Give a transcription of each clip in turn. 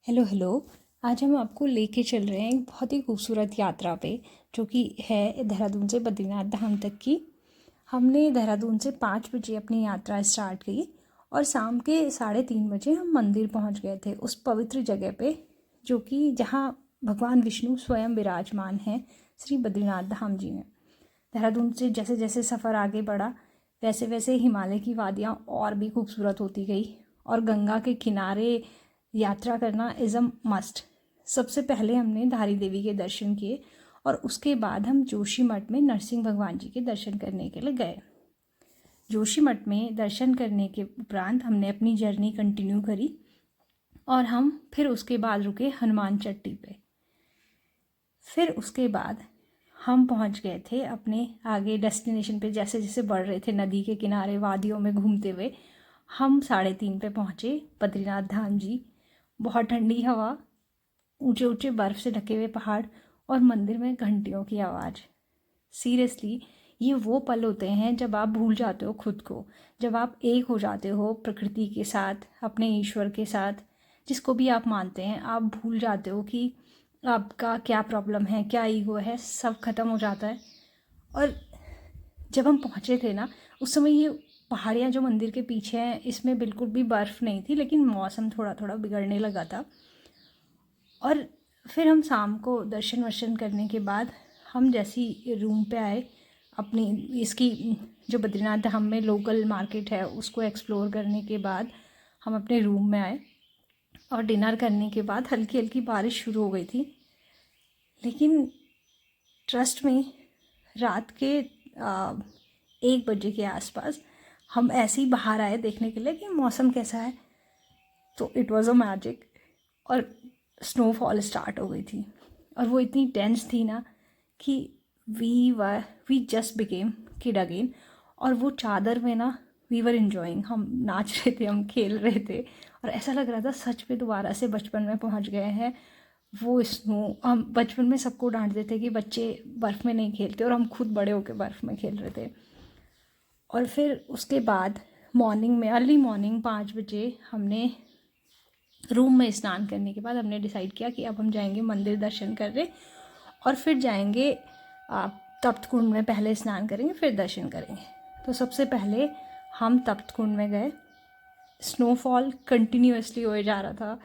Hello hello. आज हम आपको लेके चल रहे हैं एक बहुत ही खूबसूरत यात्रा पे, जो कि है देहरादून से बद्रीनाथ धाम तक की। हमने देहरादून से 5 बजे अपनी यात्रा स्टार्ट की और शाम के 3:30 बजे हम मंदिर पहुंच गए थे, उस पवित्र जगह पे जो कि जहां भगवान विष्णु स्वयं विराजमान हैं, श्री बद्रीनाथ धाम जी में। देहरादून से जैसे जैसे सफ़र आगे बढ़ा, वैसे वैसे हिमालय की वादियाँ और भी खूबसूरत होती गई और गंगा के किनारे यात्रा करना इज़ अ मस्ट। सबसे पहले हमने धारी देवी के दर्शन किए और उसके बाद हम जोशीमठ में नरसिंह भगवान जी के दर्शन करने के लिए गए। जोशीमठ में दर्शन करने के उपरांत हमने अपनी जर्नी कंटिन्यू करी और हम फिर उसके बाद रुके हनुमान चट्टी पे। फिर उसके बाद हम पहुंच गए थे अपने आगे डेस्टिनेशन पे। जैसे जैसे बढ़ रहे थे नदी के किनारे वादियों में घूमते हुए, हम 3:30 पे पहुंचे बद्रीनाथ धाम जी। बहुत ठंडी हवा, ऊंचे ऊंचे बर्फ़ से ढके हुए पहाड़ और मंदिर में घंटियों की आवाज़। सीरियसली ये वो पल होते हैं जब आप भूल जाते हो खुद को, जब आप एक हो जाते हो प्रकृति के साथ, अपने ईश्वर के साथ, जिसको भी आप मानते हैं। आप भूल जाते हो कि आपका क्या प्रॉब्लम है, क्या ईगो है, सब ख़त्म हो जाता है। और जब हम पहुँचे थे ना, उस समय ये पहाड़ियाँ जो मंदिर के पीछे हैं, इसमें बिल्कुल भी बर्फ़ नहीं थी, लेकिन मौसम थोड़ा थोड़ा बिगड़ने लगा था। और फिर हम शाम को दर्शन वर्शन करने के बाद हम जैसी रूम पे आए, अपनी इसकी जो बद्रीनाथ धाम में लोकल मार्केट है उसको एक्सप्लोर करने के बाद हम अपने रूम में आए और डिनर करने के बाद हल्की हल्की बारिश शुरू हो गई थी। लेकिन ट्रस्ट में रात के 1 बजे के आसपास हम ऐसे ही बाहर आए देखने के लिए कि मौसम कैसा है, तो इट वॉज़ अ मैजिक। और स्नोफॉल स्टार्ट हो गई थी और वो इतनी टेंस थी ना कि we just became kid again. और वो चादर में ना वी वर इन्जॉइंग, हम नाच रहे थे, हम खेल रहे थे और ऐसा लग रहा था सच में दोबारा से बचपन में पहुंच गए हैं। वो स्नो, हम बचपन में सबको डांटते थे कि बच्चे बर्फ़ में नहीं खेलते और हम खुद बड़े होकर बर्फ़ में खेल रहे थे। और फिर उसके बाद मॉर्निंग में, अर्ली मॉर्निंग 5 बजे हमने रूम में स्नान करने के बाद हमने डिसाइड किया कि अब हम जाएंगे मंदिर दर्शन करने और फिर जाएंगे तप्त कुंड में। पहले स्नान करेंगे फिर दर्शन करेंगे। तो सबसे पहले हम तप्त कुंड में गए। स्नोफॉल कंटिन्यूअसली हो जा रहा था,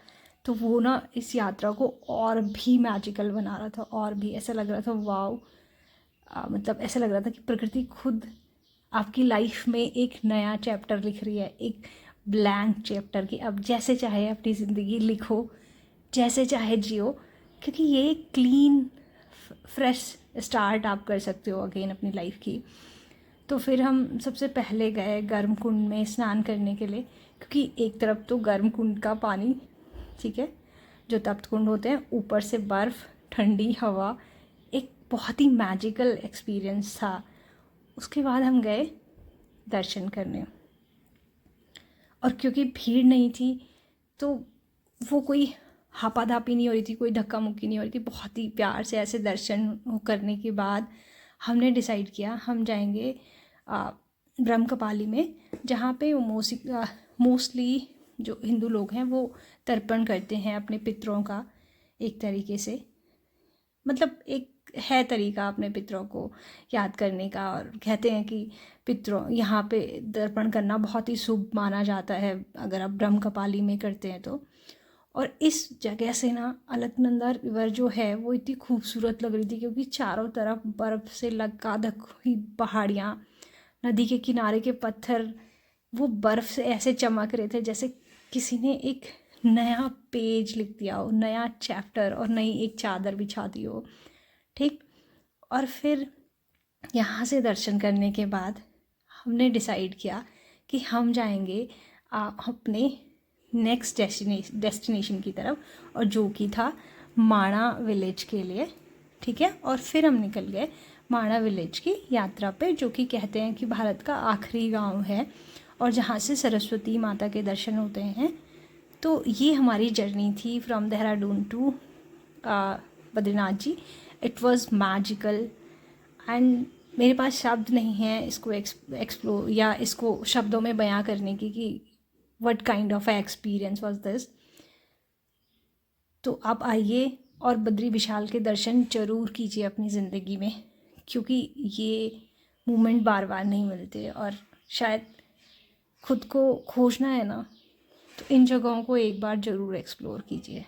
तो वो ना इस यात्रा को और भी मैजिकल बना रहा था। और भी ऐसा लग रहा था वाओ, मतलब ऐसा लग रहा था कि प्रकृति खुद आपकी लाइफ में एक नया चैप्टर लिख रही है, एक ब्लैंक चैप्टर की अब जैसे चाहे अपनी ज़िंदगी लिखो, जैसे चाहे जियो, क्योंकि ये एक क्लीन फ्रेश स्टार्ट आप कर सकते हो अगेन अपनी लाइफ की। तो फिर हम सबसे पहले गए गर्म कुंड में स्नान करने के लिए, क्योंकि एक तरफ तो गर्म कुंड का पानी, ठीक है, जो तप्त कुंड होते हैं, ऊपर से बर्फ़, ठंडी हवा, एक बहुत ही मैजिकल एक्सपीरियंस था। उसके बाद हम गए दर्शन करने और क्योंकि भीड़ नहीं थी तो वो कोई हापाधापी नहीं हो रही थी, कोई धक्का मुक्की नहीं हो रही थी। बहुत ही प्यार से ऐसे दर्शन करने के बाद हमने डिसाइड किया हम जाएंगे ब्रह्मकपाली में, जहाँ पे मोस्टली जो हिंदू लोग हैं वो तर्पण करते हैं अपने पितरों का। एक तरीके से, मतलब एक है तरीका अपने पितरों को याद करने का। और कहते हैं कि पितरों यहाँ पे तर्पण करना बहुत ही शुभ माना जाता है अगर आप ब्रह्मकपाली में करते हैं तो। और इस जगह से ना अलकनंदा रिवर जो है वो इतनी खूबसूरत लग रही थी, क्योंकि चारों तरफ बर्फ़ से लकादक हुई पहाड़ियाँ, नदी के किनारे के पत्थर वो बर्फ़ से ऐसे चमक रहे थे जैसे किसी ने एक नया पेज लिख दिया हो, नया चैप्टर और नई एक चादर बिछा दी हो, ठीक। और फिर यहाँ से दर्शन करने के बाद हमने डिसाइड किया कि हम जाएंगे अपने नेक्स्ट डेस्टिनेशन की तरफ, और जो कि था माणा विलेज के लिए, ठीक है। और फिर हम निकल गए माणा विलेज की यात्रा पे, जो कि कहते हैं कि भारत का आखिरी गांव है और जहाँ से सरस्वती माता के दर्शन होते हैं। तो ये हमारी जर्नी थी from Dehradun to Badrinath ji. It was magical and मेरे पास शब्द नहीं हैं इसको एक्सप्लोर या इसको शब्दों में बयां करने की कि what kind of experience was this. तो आप आइए और बद्री विशाल के दर्शन ज़रूर कीजिए अपनी ज़िंदगी में, क्योंकि ये मोमेंट बार बार नहीं मिलते। और शायद खुद को खोजना है ना, तो इन जगहों को एक बार ज़रूर एक्सप्लोर कीजिए।